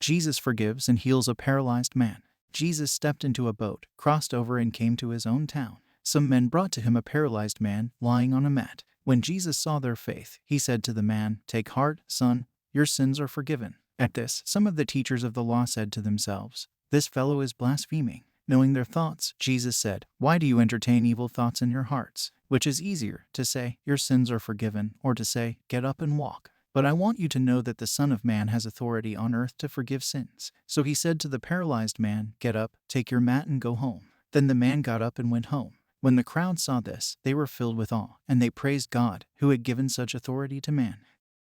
Jesus forgives and heals a paralyzed man. Jesus stepped into a boat, crossed over, and came to his own town. Some men brought to him a paralyzed man lying on a mat. When Jesus saw their faith, he said to the man, "Take heart, son, your sins are forgiven." At this, some of the teachers of the law said to themselves, "This fellow is blaspheming." Knowing their thoughts, Jesus said, "Why do you entertain evil thoughts in your hearts? Which is easier, to say, 'Your sins are forgiven,' or to say, 'Get up and walk'? But I want you to know that the Son of Man has authority on earth to forgive sins." So he said to the paralyzed man, "Get up, take your mat and go home." Then the man got up and went home. When the crowd saw this, they were filled with awe, and they praised God, who had given such authority to man.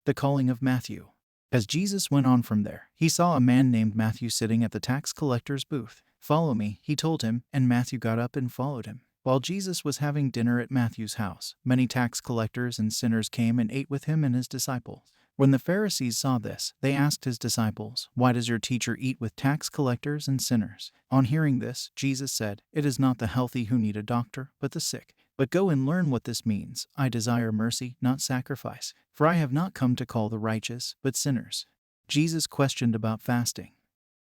The calling of Matthew. As Jesus went on from there, he saw a man named Matthew sitting at the tax collector's booth. "Follow me," he told him, and Matthew got up and followed him. While Jesus was having dinner at Matthew's house, many tax collectors and sinners came and ate with him and his disciples. When the Pharisees saw this, they asked his disciples, "Why does your teacher eat with tax collectors and sinners?" On hearing this, Jesus said, "It is not the healthy who need a doctor, but the sick. But go and learn what this means. I desire mercy, not sacrifice. For I have not come to call the righteous, but sinners." Jesus questioned about fasting.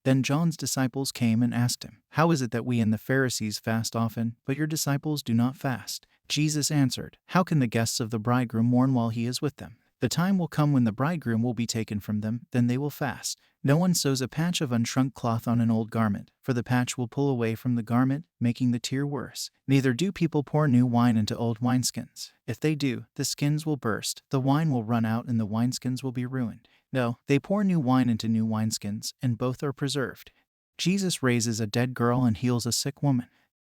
Then John's disciples came and asked him, "How is it that we and the Pharisees fast often, but your disciples do not fast?" Jesus answered, "How can the guests of the bridegroom mourn while he is with them? The time will come when the bridegroom will be taken from them, then they will fast. No one sews a patch of unshrunk cloth on an old garment, for the patch will pull away from the garment, making the tear worse. Neither do people pour new wine into old wineskins. If they do, the skins will burst, the wine will run out, and the wineskins will be ruined. No, they pour new wine into new wineskins, and both are preserved." Jesus raises a dead girl and heals a sick woman.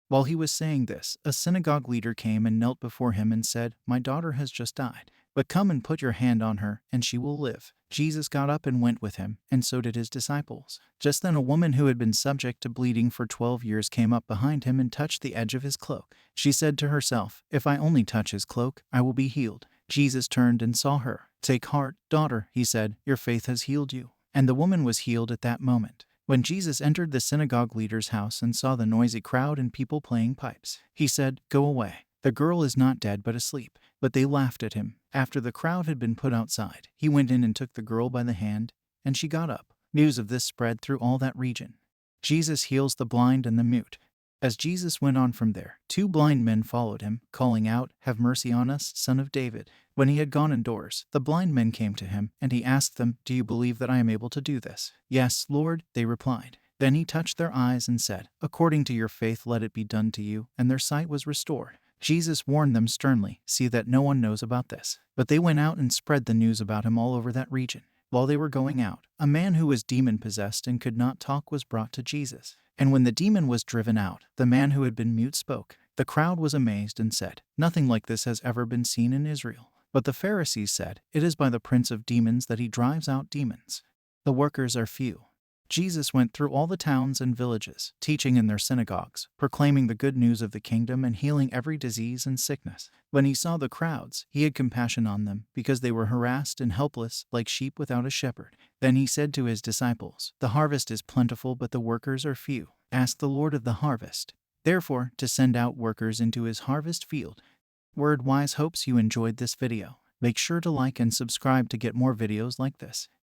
While he was saying this, a synagogue leader came and knelt before him and said, "My daughter has just died, but come and put your hand on her, and she will live." Jesus got up and went with him, and so did his disciples. Just then a woman who had been subject to bleeding for 12 years came up behind him and touched the edge of his cloak. She said to herself, "If I only touch his cloak, I will be healed." Jesus turned and saw her. "Take heart, daughter," he said, "your faith has healed you." And the woman was healed at that moment. When Jesus entered the synagogue leader's house and saw the noisy crowd and people playing pipes, he said, "Go away. The girl is not dead but asleep." But they laughed at him. After the crowd had been put outside, he went in and took the girl by the hand, and she got up. News of this spread through all that region. Jesus heals the blind and the mute. As Jesus went on from there, 2 blind men followed him, calling out, "Have mercy on us, Son of David." When he had gone indoors, the blind men came to him, and he asked them, "Do you believe that I am able to do this?" "Yes, Lord," they replied. Then he touched their eyes and said, "According to your faith let it be done to you," and their sight was restored. Jesus warned them sternly, "See that no one knows about this." But they went out and spread the news about him all over that region. While they were going out, a man who was demon-possessed and could not talk was brought to Jesus. And when the demon was driven out, the man who had been mute spoke. The crowd was amazed and said, "Nothing like this has ever been seen in Israel." But the Pharisees said, "It is by the prince of demons that he drives out demons." The workers are few. Jesus went through all the towns and villages, teaching in their synagogues, proclaiming the good news of the kingdom and healing every disease and sickness. When he saw the crowds, he had compassion on them, because they were harassed and helpless, like sheep without a shepherd. Then he said to his disciples, "The harvest is plentiful, but the workers are few. Ask the Lord of the harvest, therefore, to send out workers into his harvest field." WordWise hopes you enjoyed this video. Make sure to like and subscribe to get more videos like this.